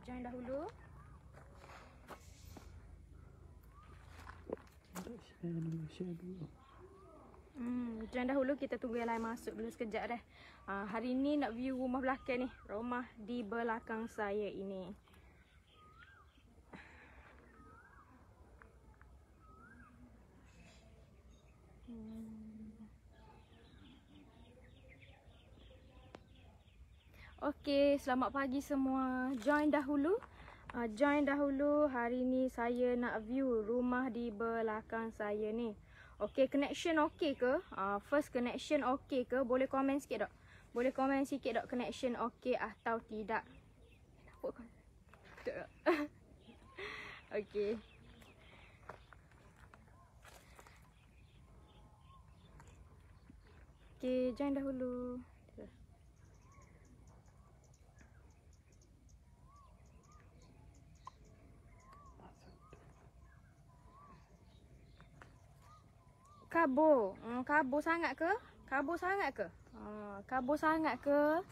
join dahulu. Join dahulu, kita tunggu yang lain masuk dulu sekejap dah. Hari ni nak view rumah belakang ni. Rumah di belakang saya ini. Okey, selamat pagi semua. Join dahulu. Join dahulu. Hari ni saya nak view rumah di belakang saya ni. Okey, connection okey ke? First connection okey ke? Boleh komen sikit tak? Boleh komen sikit tak connection okey atau tidak? Okey. Okey, join dahulu. Kabur. Kabur sangat ke? Kabur sangat ke? Kabur sangat ke?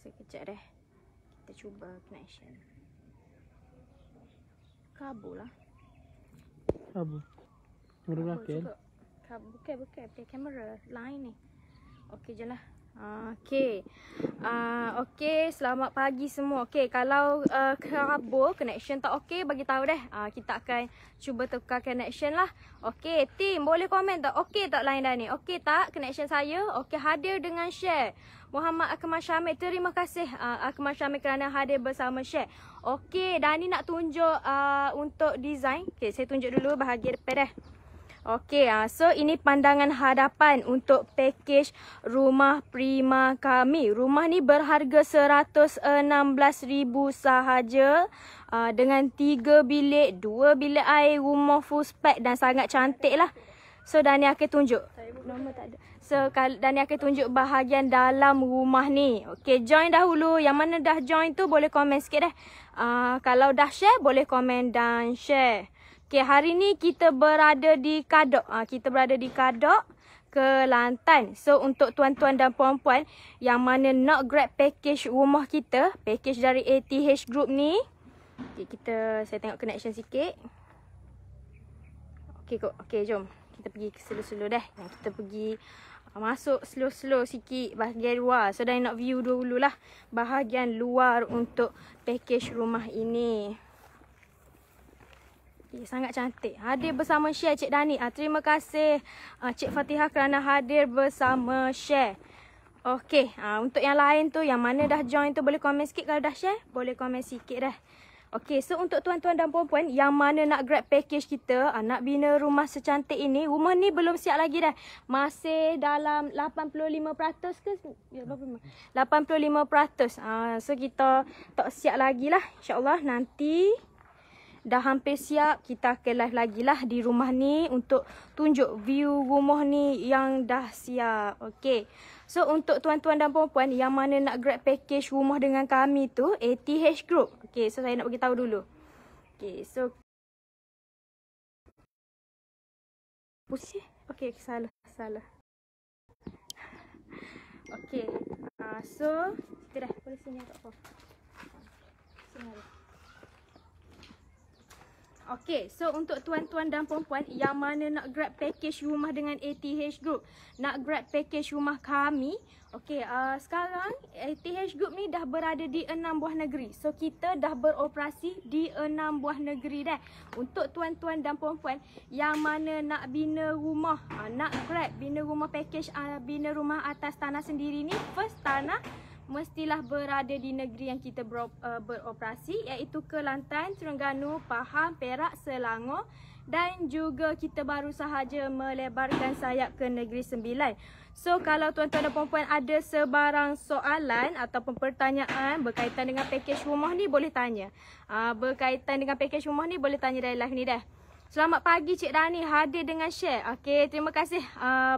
Sekejap deh. Kita cuba connection. Kabur lah. Kabur. Kamera belakang. Kabur. Bukan. Kamera lain ni. Okey je lah. Okey. Okey, selamat pagi semua. Okey, kalau kabur connection tak okey, bagi tahu deh. Kita akan cuba tukar connection lah. Okey, team boleh komen tak? Okey tak line dah ni? Okey tak connection saya? Okey, hadir dengan share. Muhammad Akmal Syamil, terima kasih Akmal Syamil kerana hadir bersama share. Okey, Dani nak tunjuk untuk design. Okey, saya tunjuk dulu bahagian depan dah. Okey, so ini pandangan hadapan untuk package rumah prima kami. Rumah ni berharga 116,000 sahaja. Dengan 3 bilik, 2 bilik air, rumah full spec dan sangat cantik lah. So Dani akan tunjuk. Nombor tak ada. So Dani akan tunjuk bahagian dalam rumah ni. Okey, join dahulu. Yang mana dah join tu boleh komen sikit dah. Kalau dah share boleh komen dan share. Okay, hari ni kita berada di Kadok. Kita berada di Kadok, Kelantan. So, untuk tuan-tuan dan puan-puan yang mana nak grab package rumah kita, package dari ATH Group ni. Okay, saya tengok connection sikit. Okay, jom. Kita pergi slow-slow dah. Kita pergi masuk slow-slow sikit bahagian luar. So, dah nak view dululah bahagian luar untuk package rumah ini. Sangat cantik. Hadir bersama share Cik Dani. Terima kasih Cik Fatihah kerana hadir bersama share. Okey, untuk yang lain tu, yang mana dah join tu boleh komen sikit. Kalau dah share, boleh komen sikit dah. Okey, so untuk tuan-tuan dan puan-puan yang mana nak grab package kita, nak bina rumah secantik ini, rumah ni belum siap lagi dah. Masih dalam 85% ke? 85%. So kita tak siap lagi lah. InsyaAllah nanti dah hampir siap, kita akan live lagi lah di rumah ni untuk tunjuk view rumah ni yang dah siap. Okey. So untuk tuan-tuan dan puan-puan yang mana nak grab package rumah dengan kami tu, ATH Group. Okey, so saya nak bagi tahu dulu. Okey, so okey, salah. Okey. So kita dah boleh sini tak apa. Sini ada. Okey, so untuk tuan-tuan dan puan-puan yang mana nak grab package rumah dengan ATH Group, nak grab package rumah kami, okey, sekarang ATH Group ni dah berada di 6 buah negeri. So kita dah beroperasi di 6 buah negeri dah. Untuk tuan-tuan dan puan-puan yang mana nak bina rumah, nak grab bina rumah package, bina rumah atas tanah sendiri ni, first tanah mestilah berada di negeri yang kita beroperasi, iaitu Kelantan, Terengganu, Pahang, Perak, Selangor, dan juga kita baru sahaja melebarkan sayap ke Negeri Sembilan. So kalau tuan-tuan dan puan-puan ada sebarang soalan ataupun pertanyaan berkaitan dengan package rumah ni, boleh tanya. Berkaitan dengan package rumah ni boleh tanya dari live ni dah. Selamat pagi Cik Dani, hadir dengan share. Okey, terima kasih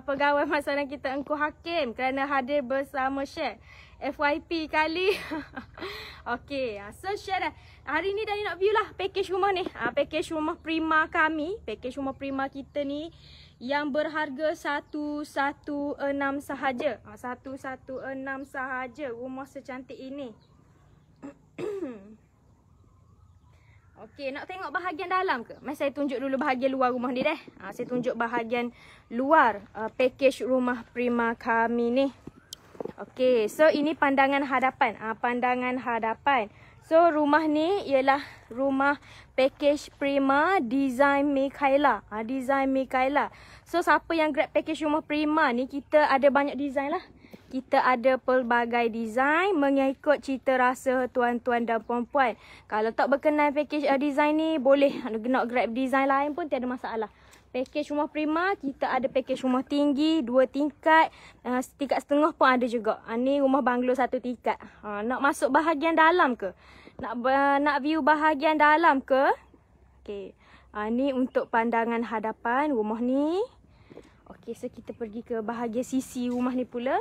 pegawai masalah kita Engku Hakim kerana hadir bersama share. FYP kali. Okey, so share dah. Hari ni Dani nak view lah package rumah ni. Package rumah prima kami, package rumah prima kita ni yang berharga 116 sahaja. 116 sahaja rumah secantik ini. Okey, nak tengok bahagian dalam ke? Mari saya tunjuk dulu bahagian luar rumah ni deh. Saya tunjuk bahagian luar package rumah Prima kami ni. Okey, so ini pandangan hadapan. Pandangan hadapan. So rumah ni ialah rumah package Prima design Mikaela. Design Mikaela. So siapa yang grab package rumah Prima ni, kita ada banyak design lah. Kita ada pelbagai design mengikut cita rasa tuan-tuan dan puan-puan. Kalau tak berkenan package design ni, boleh nak grab design lain pun tiada masalah. Package rumah Prima, kita ada package rumah tinggi, 2 tingkat, tingkat setengah pun ada juga. Ni rumah banglo 1 tingkat. Nak masuk bahagian dalam ke? Nak view bahagian dalam ke? Okey. Ni untuk pandangan hadapan rumah ni. Okey, so kita pergi ke bahagian sisi rumah ni pula.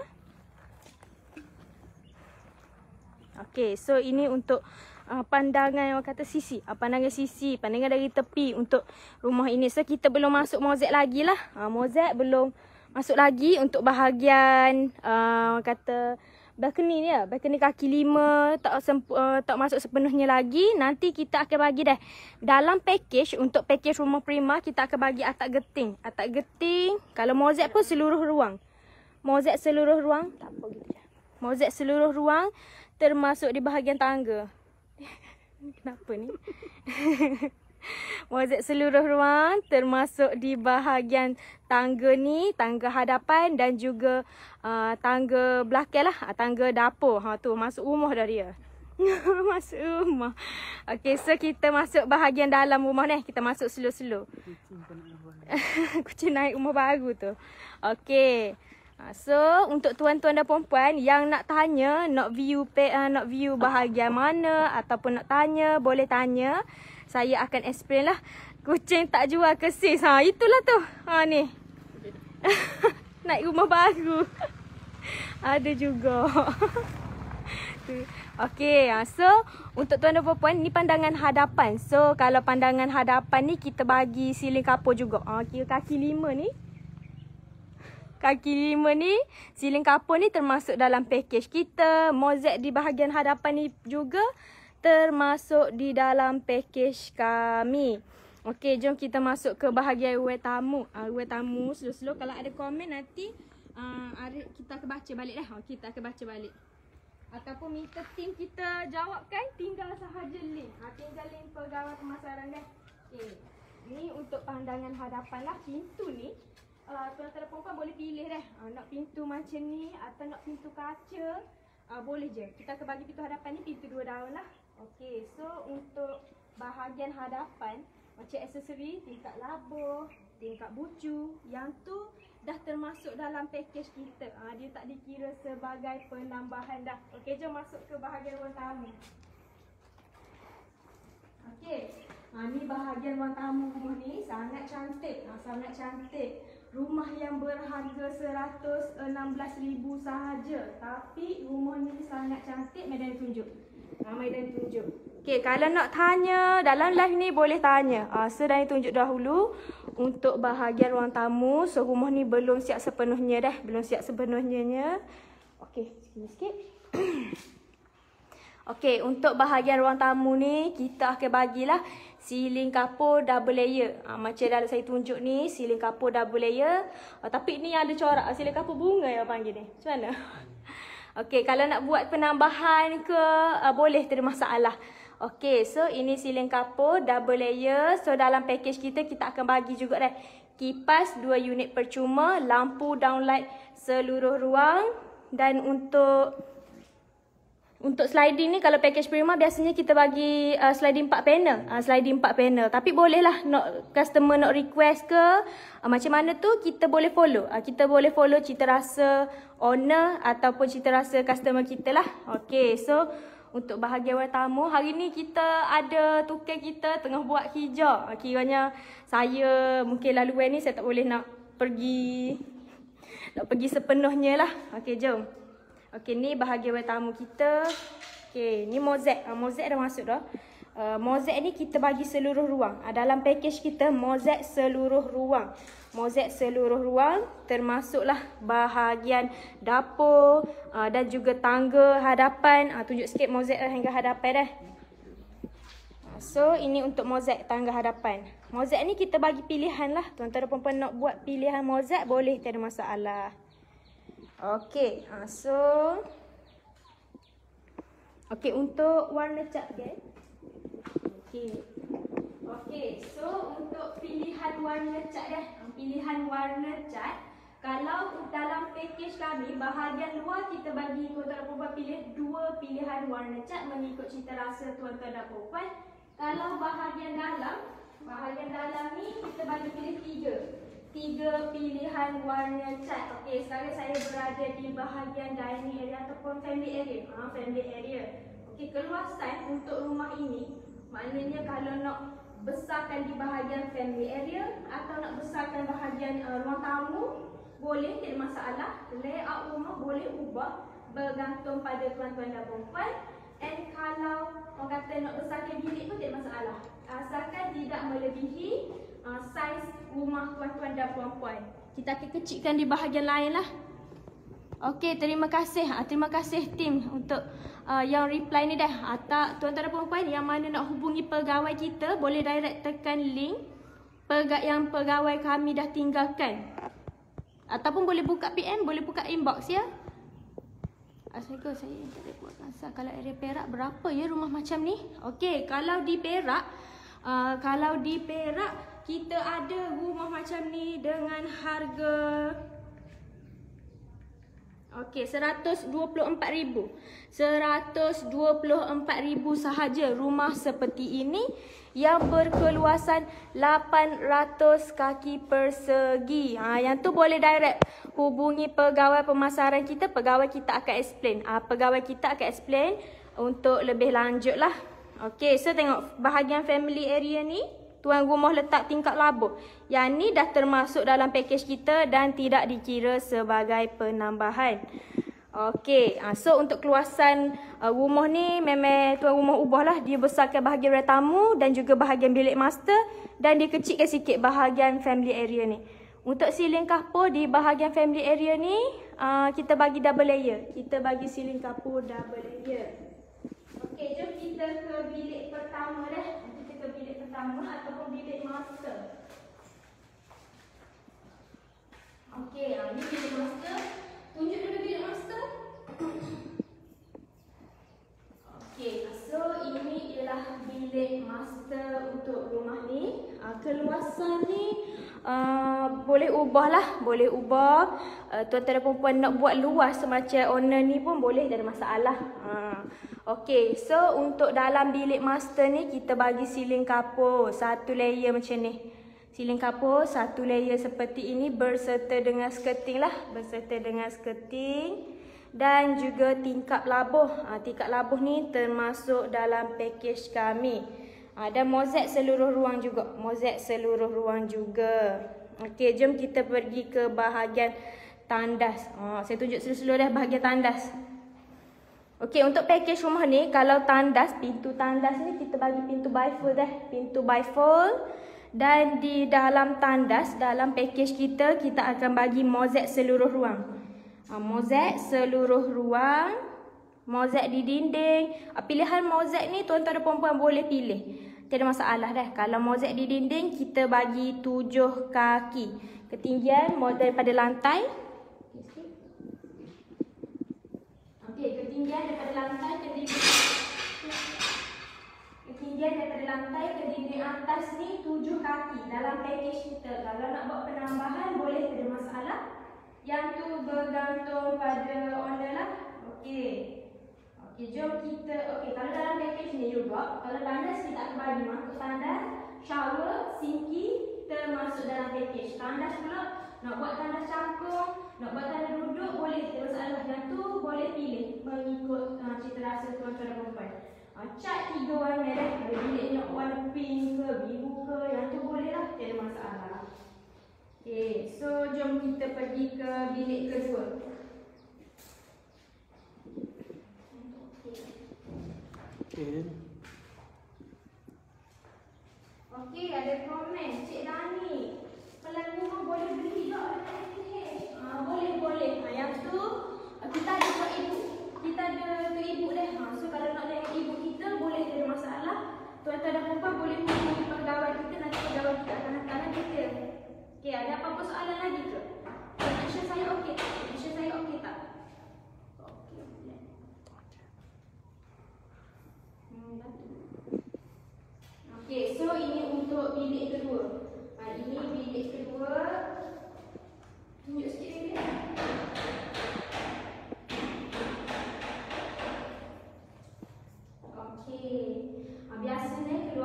Okey, so ini untuk pandangan orang kata sisi. Pandangan sisi, pandangan dari tepi untuk rumah ini. So kita belum masuk mozaik lagi lah. Mozaik belum masuk lagi untuk bahagian orang kata balcony ni lah. Balcony kaki 5 tak masuk sepenuhnya lagi. Nanti kita akan bagi dah. Dalam package, untuk package rumah Prima, kita akan bagi atap geting. Atap geting, kalau mozaik pun seluruh ruang. Mozaik seluruh ruang, tak apa gitu je. Mozaik seluruh ruang termasuk di bahagian tangga. Kenapa ni? Mozaik seluruh ruang termasuk di bahagian tangga ni, tangga hadapan dan juga tangga belakang lah, tangga dapur. Tu masuk rumah dah dia. Masuk rumah. Okey, so kita masuk bahagian dalam rumah ni. Kita masuk slow-slow. Kucing naik rumah baru tu. Okey. So untuk tuan-tuan dan puan-puan yang nak tanya, nak view bahagian mana ataupun nak tanya, boleh tanya. Saya akan explain lah. Kucing tak jual ke sis? Itulah tu. Ni. Naik rumah baru. Ada juga. Okey, so untuk tuan dan puan-puan, ni pandangan hadapan. So kalau pandangan hadapan ni kita bagi siling kapur juga. Kira kaki 5 ni. Kaki 5 ni, siling kapur ni termasuk dalam package kita. Mozaik di bahagian hadapan ni juga termasuk di dalam package kami. Okey, jom kita masuk ke bahagian ruang tamu. Ruang tamu, slow-slow. Kalau ada komen nanti kita akan baca balik dah. Kita akan baca balik. Ataupun minta tim kita jawabkan, tinggal sahaja link. Tinggal link pegawai pemasaran dah. Okey, ni untuk pandangan hadapan lah. Pintu ni, tuan-tuan dan puan-puan boleh pilih dah. Nak pintu macam ni atau nak pintu kaca, boleh je. Kita akan bagi pintu hadapan ni pintu 2 daun lah. Okey, so untuk bahagian hadapan, macam aksesori, tingkat labur, tingkat bucu, yang tu dah termasuk dalam package kita. Dia tak dikira sebagai penambahan dah. Okey, jom masuk ke bahagian ruang tamu. Okey, ni bahagian ruang tamu rumah ni sangat cantik. Sangat cantik. Rumah yang berharga 116,000 sahaja. Tapi rumah ni sangat cantik. Medan tunjuk. Medan tunjuk. Okey, kalau nak tanya dalam live ni boleh tanya. So dah tunjuk dahulu untuk bahagian ruang tamu. So rumah ni belum siap sepenuhnya dah. Belum siap sepenuhnya. Okey, sikit-sikit. Okey, untuk bahagian ruang tamu ni kita akan bagilah siling kapur double layer. Macam dah saya tunjuk ni, siling kapur double layer. Tapi ni ada corak siling kapur bunga yang panggil ni. Macam mana? Okey, kalau nak buat penambahan ke, boleh, tak ada masalah. Okey, so ini siling kapur double layer. So dalam package kita akan bagi juga dah kipas 2 unit percuma, lampu downlight seluruh ruang. Dan untuk sliding ni, kalau package Prima biasanya kita bagi sliding 4 panel. Sliding 4 panel. Tapi bolehlah customer nak request ke macam mana tu kita boleh follow. Kita boleh follow cita rasa owner ataupun cita rasa customer kita lah. Okey, so untuk bahagian ruang tamu, hari ni kita ada tukang kita tengah buat hijau. Kiranya saya mungkin laluan ni saya tak boleh nak pergi sepenuhnya lah. Okey, jom. Okey, ni bahagian ruang tamu kita. Okey, ni mozaik. Mozaik dah masuk dah. Mozaik ni kita bagi seluruh ruang. Dalam package kita mozaik seluruh ruang. mozaik seluruh ruang, termasuklah bahagian dapur dan juga tangga hadapan. Tunjuk sikit mozaik hingga hadapan dah. So ini untuk mozaik tangga hadapan. Mozaik ni kita bagi pilihan lah. Tuan-tuan dan puan-puan nak buat pilihan mozaik boleh, tiada masalah. Okey, okey, untuk warna cat kan? Okey, so untuk pilihan warna cat dah. Pilihan warna cat, kalau dalam pakej kami, bahagian luar kita bagi tuan-tuan dan puan-puan pilih 2 pilihan warna cat mengikut cita rasa tuan-tuan dan puan-puan. Kalau bahagian dalam ni kita bagi pilih 3 pilihan warna cat. Okey, sekarang saya berada di bahagian dining area ataupun family area. Family area. Okey, keluasan untuk rumah ini, maknanya kalau nak besarkan di bahagian family area atau nak besarkan bahagian ruang tamu, boleh, tidak masalah. Layout rumah boleh ubah bergantung pada tuan-tuan dan puan-puan. And kalau orang kata nak besarkan bilik pun tidak masalah, asalkan tidak melebihi saiz rumah tuan-tuan dan puan-puan. Kita akan kecilkan di bahagian lain lah. Okey, terima kasih. Terima kasih tim untuk yang reply ni dah. Tuan-tuan dan puan-puan yang mana nak hubungi pegawai kita, boleh direct tekan link yang pegawai kami dah tinggalkan. Ataupun boleh buka PM, boleh buka inbox ya. Assalamualaikum, saya tak ada buat masa. Kalau area Perak berapa ya rumah macam ni? Okey, kalau di Perak kita ada rumah macam ni dengan harga RM124,000. RM124,000 sahaja rumah seperti ini yang berkeluasan 800 kaki persegi. Yang tu boleh direct hubungi pegawai pemasaran kita. Pegawai kita akan explain. Untuk lebih lanjut lah. Okey, so tengok bahagian family area ni, tuan rumah letak tingkap labuh. Yang ni dah termasuk dalam pakej kita dan tidak dikira sebagai penambahan. Okey, so untuk keluasan rumah ni memang tuan rumah ubahlah. Dia besarkan bahagian ruang tamu dan juga bahagian bilik master dan dia kecilkan sikit bahagian family area ni. Untuk siling kapur di bahagian family area ni, kita bagi double layer. Kita bagi siling kapur double layer. Okey, jom kita ke bilik pertama dah. Kita ke bilik pertama ataupun bilik master. Okey, ni bilik master. Tunjuk dulu bilik master. Okey, so ini ialah bilik master untuk rumah ni. Keluasan ni boleh ubah lah. Boleh ubah. Tuan-tuan dan puan-puan nak buat luas semacam owner ni pun boleh, tak ada masalah. Okey, so untuk dalam bilik master ni kita bagi siling kapur 1 layer macam ni. Siling kapur 1 layer seperti ini berserta dengan skirting lah. Berserta dengan skirting dan juga tingkap labuh. Tingkap labuh ni termasuk dalam pakej kami. Dan mozaik seluruh ruang juga. Mozaik seluruh ruang juga. Okey, jom kita pergi ke bahagian tandas. Saya tunjuk seluruh dah bahagian tandas. Okey, untuk pakej rumah ni, kalau tandas, pintu tandas ni kita bagi pintu bifold dah. Pintu bifold. Dan di dalam tandas, dalam pakej kita, kita akan bagi mozaik seluruh ruang. Mozaik seluruh ruang. Mozaik di dinding. Pilihan mozaik ni tuan-tuan dan puan-puan boleh pilih. Tiada masalah dah. Kalau mozaik di dinding, kita bagi 7 kaki. Ketinggian daripada lantai. Okey, ketinggian daripada lantai ke dinding. Ketinggian daripada lantai ke dinding atas ni 7 kaki dalam pakej kita. Kalau nak buat penambahan boleh, tidak masalah. Yang tu bergantung pada owner lah. Okey. Okey, jom kita. Okey, kalau dalam pakej ni juga, kalau tandas kita akan bagi masuk tandas, shower, sinki termasuk dalam pakej. Tandas pula nak buat tandas cangkung, nak buat tandas duduk boleh, tidak masalah. Yang tu boleh pilih mengikut cita rasa tuan-tuan dan puan-puan. Cat 3 warna dah. Ada bilik nak warna pink ke, biru ke, yang tu boleh lah, tiada masalah. Okey, so jom kita pergi ke bilik kedua. Okey, ada komen. Cik Dani, pelan rumah boleh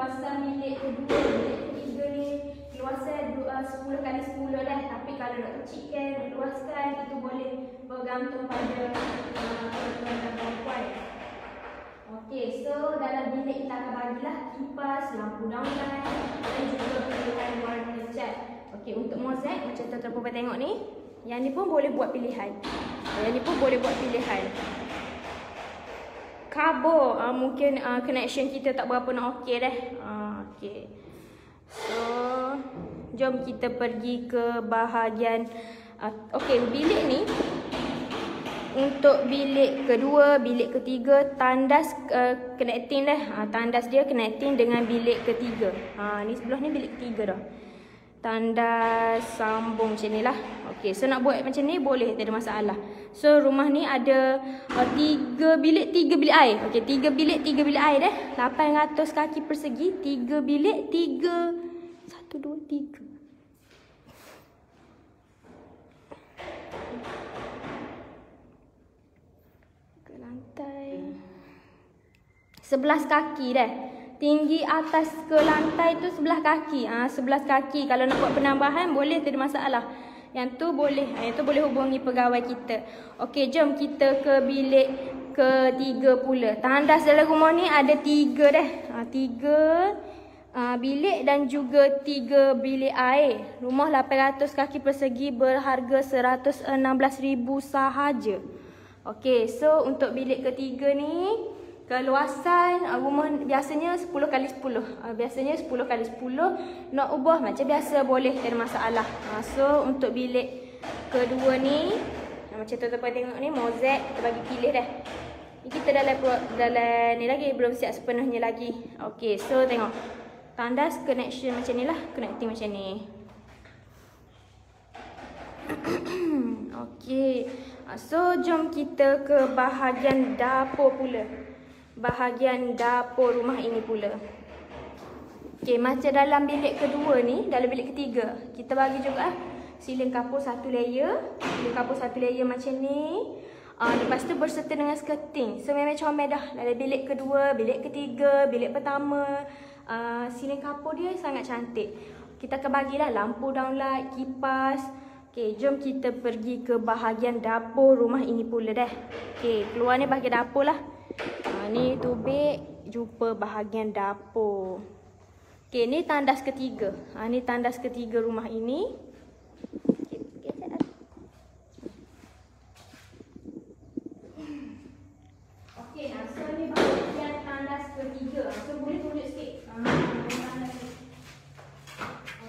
luasan bilik kedua, bilik ketiga ni luasan 10 kali 10 dah. Tapi kalau nak kecilkan, luaskan, itu boleh bergantung pada perempuan dan perempuan. Okey, so dalam bilik kita akan bagilah kipas, lampu downlight dan juga pilihan warna cat. Okey, untuk mozaik macam tuan-tuan tengok ni, yang ni pun boleh buat pilihan. Yang ni pun boleh buat pilihan. Kabel mungkin connection kita tak berapa nak okey dah. Okey. So, jom kita pergi ke bahagian okey, bilik ni untuk bilik kedua, bilik ketiga, tandas connecting dah. Tandas dia connecting dengan bilik ketiga. Ni sebelah ni bilik ketiga dah. Tandas sambung macam ni lah. Okey, so nak buat macam ni boleh, tak ada masalah. So rumah ni ada 3 bilik, 3 bilik air. Okey, 3 bilik, 3 bilik air dah. 800 kaki persegi, 3 bilik, 3 1 2 3. Ke lantai 11 kaki dah. Tinggi atas ke lantai tu 11 kaki. 11 kaki. Kalau nak buat penambahan boleh, tak ada masalah. Yang tu boleh. Yang tu boleh hubungi pegawai kita. Okey, jom kita ke bilik ketiga pula. Tandas dalam rumah ni ada 3 dah. 3 bilik dan juga 3 bilik air. Rumah 800 kaki persegi berharga 116,000 sahaja. Okey, so untuk bilik ketiga ni keluasan rumah biasanya 10 kali 10. Biasanya 10 kali 10. Nak ubah macam biasa boleh, tak ada masalah. So untuk bilik kedua ni macam tuan-tuan tengok ni mozaik kita bagi pilih dah. Ni kita dalam ni lagi belum siap sepenuhnya lagi. Okey, so tengok. Tandas connection macam ni lah, connecting macam ni. Okey. So jom kita ke bahagian dapur pula. Bahagian dapur rumah ini pula. Okey, macam dalam bilik kedua ni, dalam bilik ketiga, kita bagi juga siling kapur 1 layer. Siling kapur 1 layer macam ni. Lepas tu berserta dengan skirting. So memang comel dah. Dalam bilik kedua, bilik ketiga, bilik pertama, siling kapur dia sangat cantik. Kita akan bagilah lampu downlight, kipas. Okey, jom kita pergi ke bahagian dapur rumah ini pula dah. Okey, keluar ni bahagian dapur lah. Ni tubik, jumpa bahagian dapur. Okey, ni tandas ketiga. Ni tandas ketiga rumah ini. Okey, so ni bahagian tandas ketiga. So boleh tunjuk sikit.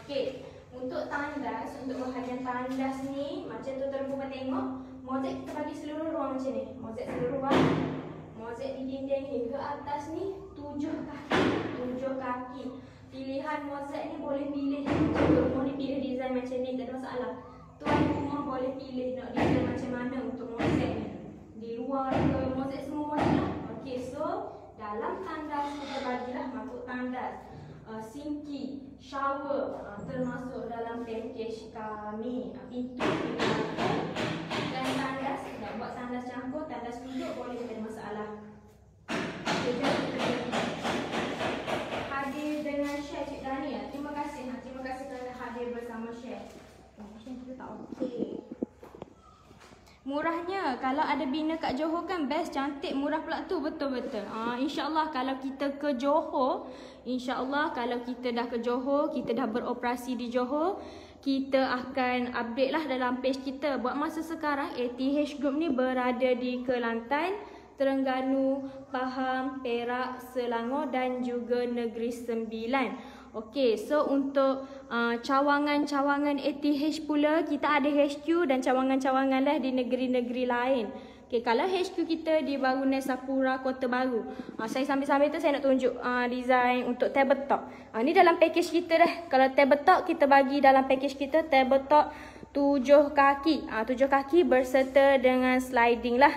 Okey, untuk tandas, untuk bahagian tandas ni, macam tuan-tuan tengok, mozaik kita bagi seluruh ruang macam ni. Mozaik seluruh ruang. Mozaik di dinding ni ke atas ni 7 kaki. 7 kaki. Pilihan mozaik ni boleh pilih. Rumah ni pilih design macam ni, tak ada masalah. Tuan rumah boleh pilih nak design macam mana untuk mozaik ni. Di luar ke mozaik semua mozaik lah. Okey, so dalam tandas kita bagilah masuk tandas. Sinki, shower termasuk dalam package kami. Pintu dan tandas. Nak buat tandas campur, tandas duduk boleh, tak ada masalah. Hadir dengan share Cik Dani. Terima kasih. Terima kasih kerana hadir bersama share. Macam kita tak okey. Murahnya, kalau ada bina kat Johor kan best, cantik, murah pula tu, betul-betul. InsyaAllah kalau kita ke Johor, InsyaAllah kalau kita dah ke Johor, kita dah beroperasi di Johor, kita akan update lah dalam page kita. Buat masa sekarang, ATH Group ni berada di Kelantan, Terengganu, Pahang, Perak, Selangor dan juga Negeri Sembilan. Okey, so untuk cawangan-cawangan ATH pula, kita ada HQ dan cawangan-cawangan lah di negeri-negeri lain. Okey, kalau HQ kita di bangunan Sapura, Kota Baru. Saya sambil-sambil tu saya nak tunjuk design untuk tabletop. Ni dalam package kita dah. Kalau tabletop kita bagi dalam package kita tabletop 7 kaki. 7 kaki berserta dengan sliding lah.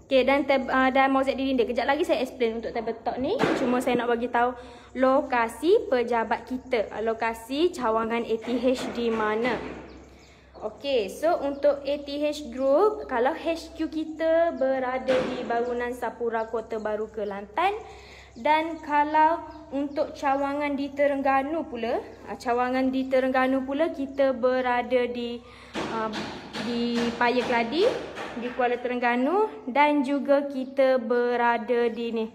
Okey, dan mozaik di dinding. Kejap lagi saya explain untuk tabletop ni. Cuma saya nak bagi tahu lokasi pejabat kita. Lokasi cawangan ATH di mana. Okey, so untuk ATH Group, kalau HQ kita berada di bangunan Sapura, Kota Baru, Kelantan. Dan kalau untuk cawangan di Terengganu pula, kita berada di Paya Keladi, di Kuala Terengganu, dan juga kita berada di ni.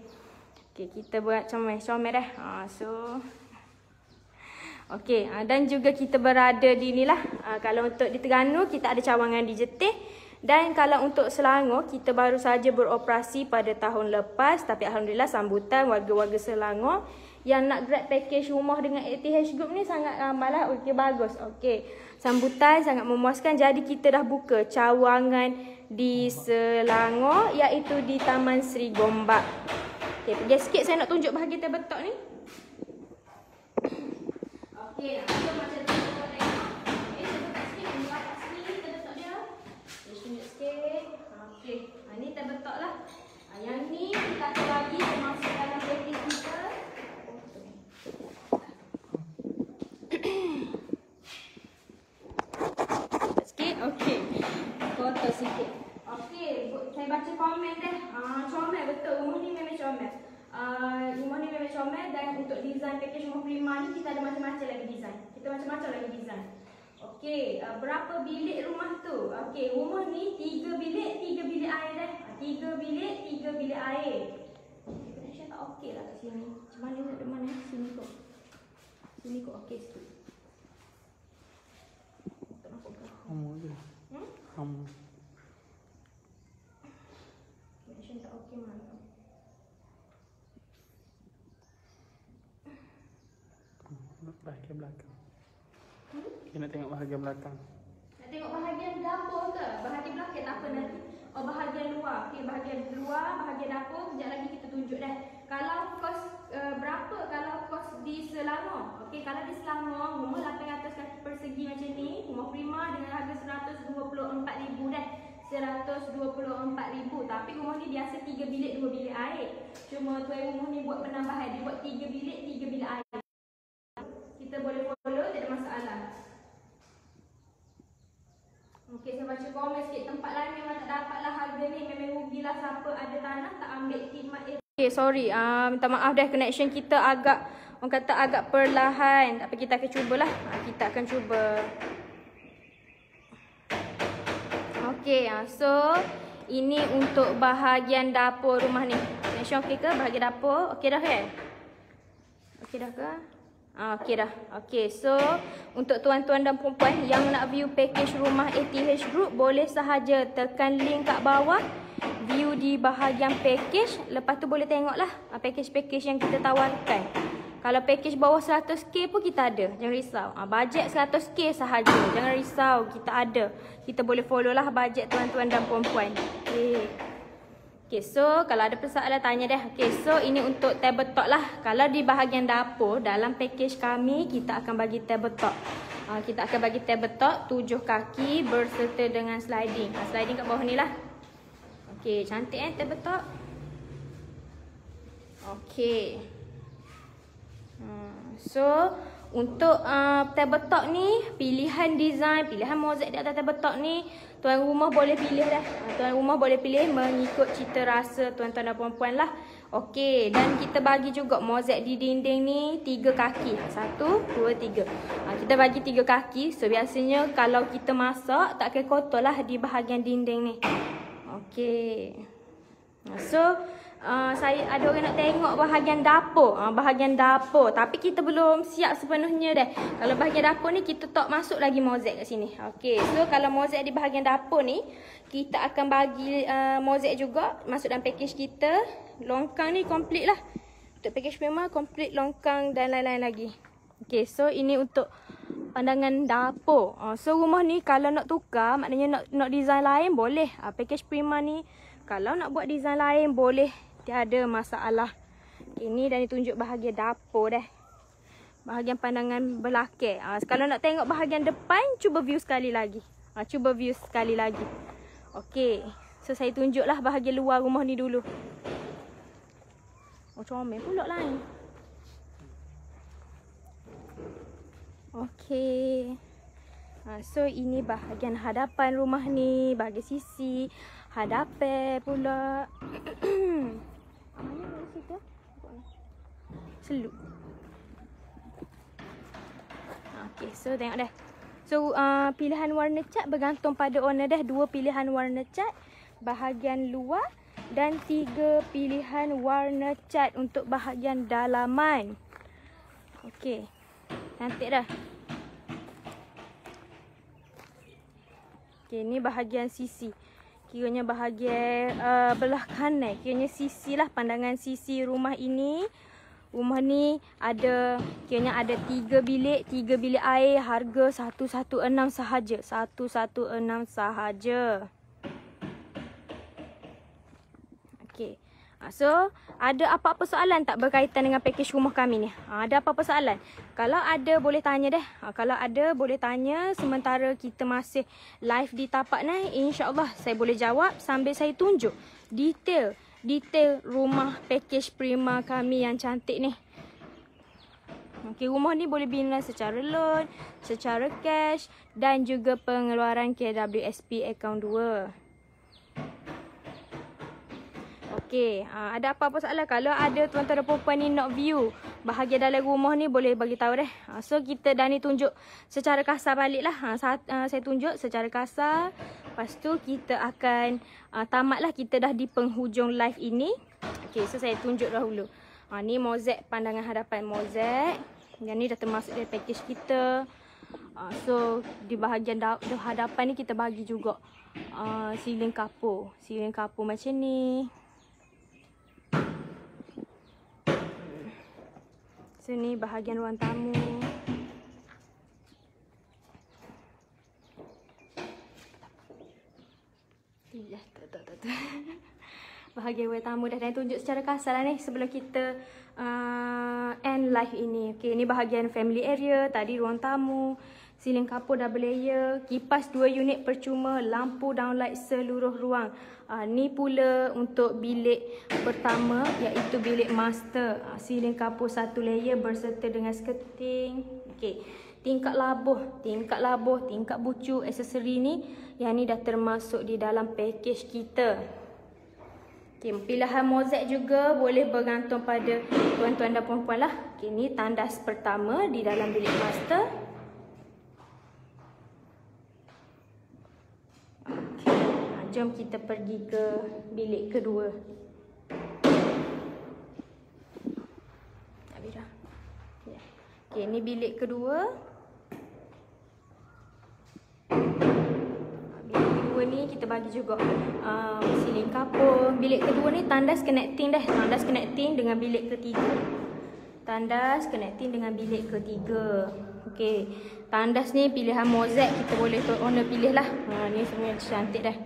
Okey, kita buat comel dah. Okey, dan juga kita berada di inilah. Kalau untuk di Terengganu kita ada cawangan di Jetih, dan kalau untuk Selangor kita baru saja beroperasi pada tahun lepas, tapi alhamdulillah sambutan warga-warga Selangor yang nak grab package rumah dengan ATH Group ni sangat ramai lah. Okey, bagus. Okey, sambutan sangat memuaskan. Jadi kita dah buka cawangan di Selangor, iaitu di Taman Sri Gombak. Okey, pergi sikit saya nak tunjuk bahagian terbetok ni. Okey, so macam tu kita tengok. Okey, saya buka sikit, tunjuk kat sini terbetok dia. Saya tunjuk sikit. Okey, ni terbetok lah. Yang ni kita akan bagi termasuk dalam package kita. Sikit, okey. Kotor sikit. Okey, saya baca komen deh. Comel betul, rumah ni memang comel. Rumah ni memang comel, dan untuk design package rumah prima ni kita ada macam-macam lagi design. Okey, berapa bilik rumah tu? Okey, rumah ni 3 bilik, 3 bilik air dah. 3 bilik, 3 bilik air. Connection tak okey lah kat sini. Macam mana nak mana? Sini kot. Okey sikit. Tak nampak ke? Kamu je. Kamu. Connection tak okey mana? Bahagian belakang. Kita nak tengok bahagian belakang. Nak tengok bahagian dapur ke? Bahagian belakang tak apa nanti. Oh, bahagian luar. Okey, bahagian luar, bahagian dapur. Sekejap lagi kita tunjuk dah. Kalau kos berapa kalau kos di Selangor? Okey, kalau di Selangor rumah 800 kaki persegi macam ni, rumah prima dengan harga 124,000 dah. 124,000. Tapi rumah ni biasa 3 bilik 2 bilik air. Cuma tuan rumah ni buat penambahan, dia buat 3 bilik 3 bilik air. Kita boleh follow, tak ada masalah. Okey, saya baca komen sikit. Tempat lain memang tak dapatlah harga ni. Memang rugilah siapa ada tanah tak ambil khidmat. Okey, sorry. Minta maaf dah, connection kita agak, orang kata agak perlahan. Tapi kita akan cubalah. Kita akan cuba. Okey, so ini untuk bahagian dapur rumah ni. Connection okey ke bahagian dapur? Okey dah kan? Okey dah ke? Okey dah. Okey, so untuk tuan-tuan dan puan-puan yang nak view package rumah ATH Group, boleh sahaja tekan link kat bawah, view di bahagian package. Lepas tu boleh tengoklah package-package yang kita tawarkan. Kalau package bawah 100k pun kita ada, jangan risau. Bajet 100k sahaja, jangan risau, kita ada. Kita boleh follow lah bajet tuan-tuan dan puan-puan. Okey. Okay, so kalau ada persoalan tanya dah. Okay, so ini untuk tabletop lah. Kalau di bahagian dapur, dalam package kami, kita akan bagi tabletop. Kita akan bagi tabletop 7 kaki berserta dengan sliding. Sliding kat bawah ni lah. Okay, cantik tabletop. Okay. So, untuk tabletop ni, pilihan design, pilihan mozaik di atas tabletop ni, tuan rumah boleh pilih dah. Tuan rumah boleh pilih mengikut cita rasa tuan-tuan dan puan-puan lah. Okey, dan kita bagi juga mozaik di dinding ni 3 kaki. 1, 2, 3. Kita bagi 3 kaki. So, biasanya kalau kita masak, tak akan kotor lah di bahagian dinding ni. Okey. So, saya ada orang nak tengok bahagian dapur. Bahagian dapur. Tapi kita belum siap sepenuhnya dah. Kalau bahagian dapur ni kita tak masuk lagi mozaik kat sini. Okey. So kalau mozaik di bahagian dapur ni, kita akan bagi mozaik juga masuk dalam package kita. Longkang ni komplit lah. Untuk package prima komplit longkang dan lain-lain lagi. Okey. So ini untuk pandangan dapur. So rumah ni kalau nak tukar, maknanya nak design lain boleh. Package prima ni kalau nak buat design lain boleh. Tiada masalah. Ini dah ditunjuk bahagian dapur dah. Bahagian pandangan belakang. Kalau nak tengok bahagian depan, cuba view sekali lagi. Cuba view sekali lagi. Okey. So saya tunjuklah bahagian luar rumah ni dulu. Oh, comel pula lain. Okey. So ini bahagian hadapan rumah ni, bahagian sisi hadapan pula. Mana dari situ? Seluk. Okay, so tengok dah. So pilihan warna cat bergantung pada owner dah. 2 pilihan warna cat bahagian luar dan 3 pilihan warna cat untuk bahagian dalaman. Okay, cantik dah. Okay, ni bahagian sisi. Kiranya bahagian belah kanan. Kiranya sisi lah, pandangan sisi rumah ini. Rumah ni ada, kiranya ada 3 bilik, 3 bilik air, harga 116 sahaja. 116 sahaja. Okey. So, ada apa-apa soalan tak berkaitan dengan package rumah kami ni? Ada apa-apa soalan? Kalau ada boleh tanya deh. Kalau ada boleh tanya sementara kita masih live di tapak ni. InsyaAllah saya boleh jawab sambil saya tunjuk detail rumah package Prima kami yang cantik ni. Okey, rumah ni boleh bina secara loan, secara cash dan juga pengeluaran KWSP akaun 2. Okey, ada apa-apa soalan? Kalau ada tuan-tuan dan puan ni nak view bahagian dalam rumah ni boleh bagi tahu deh. So kita dah ni tunjuk secara kasar baliklah. Saya tunjuk secara kasar. Lepas tu kita akan tamatlah, kita dah di penghujung live ini. Okey, so saya tunjuk dahulu. Ni mozaik pandangan hadapan mozaik. Yang ni dah termasuk dari package kita. So di bahagian hadapan ni kita bagi juga siling kapur. Siling kapur macam ni. So ni bahagian ruang tamu. Bahagian ruang tamu dah tunjuk secara kasar lah ni sebelum kita end live ini. Okay, ni bahagian family area. Tadi ruang tamu, siling kapur double layer, kipas 2 unit percuma, lampu downlight seluruh ruang. Ni pula untuk bilik pertama iaitu bilik master. Siling kapur 1 layer berserta dengan skirting. Okay, tingkap labuh, tingkap bucu, aksesori ni yang ni dah termasuk di dalam package kita. Okay, pilihan mozaik juga boleh bergantung pada tuan-tuan dan puan-puan lah. Okay, ni tandas pertama di dalam bilik master. Okay, jom kita pergi ke bilik kedua. Habis dah. Okay, ni bilik kedua. Ni kita bagi juga siling kapur. Bilik kedua ni tandas connecting dah. Tandas connecting dengan bilik ketiga. Tandas connecting dengan bilik ketiga. Okey. Tandas ni pilihan mozaik, kita boleh owner pilih lah. Ni semua cantik dah.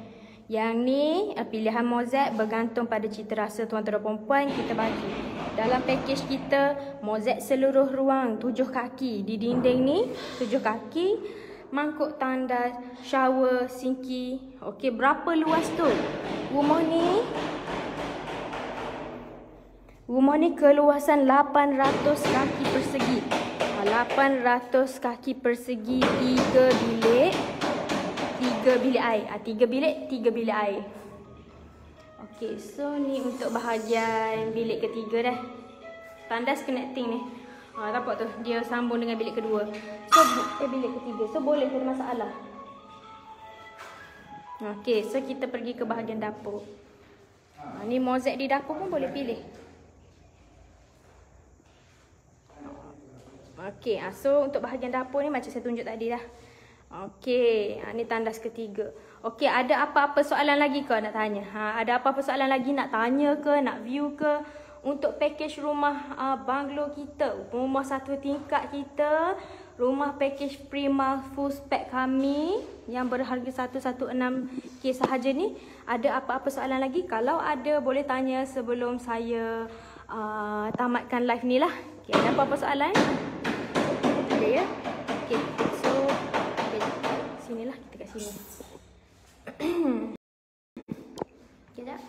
Yang ni pilihan mozaik bergantung pada cita rasa tuan-tuan dan puan-puan kita bagi. Dalam package kita mozaik seluruh ruang 7 kaki. Di dinding ni 7 kaki. Mangkuk tandas, shower, sinki. Okey, berapa luas tu? Rumah ni keluasan 800 kaki persegi. 800 kaki persegi, 3 bilik, 3 bilik air. 3 bilik air. Okey, so ni untuk bahagian bilik ketiga dah. Tandas connecting ni. Nampak tu, dia sambung dengan bilik kedua. So, bilik ketiga. So, boleh tak ada masalah. Okey, so kita pergi ke bahagian dapur. Ni mozaik di dapur pun boleh pilih. Okey, so untuk bahagian dapur ni macam saya tunjuk tadi dah. Okey, ni tandas ketiga. Okey, ada apa-apa soalan lagi ke nak tanya? Ada apa-apa soalan lagi nak tanya ke, nak view ke? Untuk package rumah banglo kita, rumah 1 tingkat kita, rumah package Prima full spec kami yang berharga 116k sahaja ni, ada apa-apa soalan lagi? Kalau ada boleh tanya sebelum saya tamatkan live ni lah. Okay, ada apa-apa soalan? Ada ya? Okay, so sinilah, kita kat sini. Sekejap.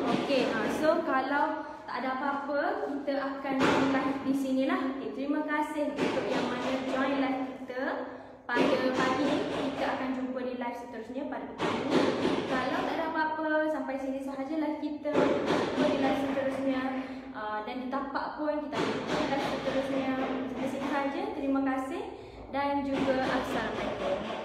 Okey, so kalau tak ada apa-apa, kita akan live di sinilah. Okay, terima kasih untuk yang mana join live kita pada pagi ni. Kita akan jumpa di live seterusnya pada petang ni. Kalau tak ada apa-apa, sampai sini sahaja live kita. Jumpa di live seterusnya. pun kita akan dan seterusnya. Sampai sini saja. Terima kasih dan juga assalamualaikum.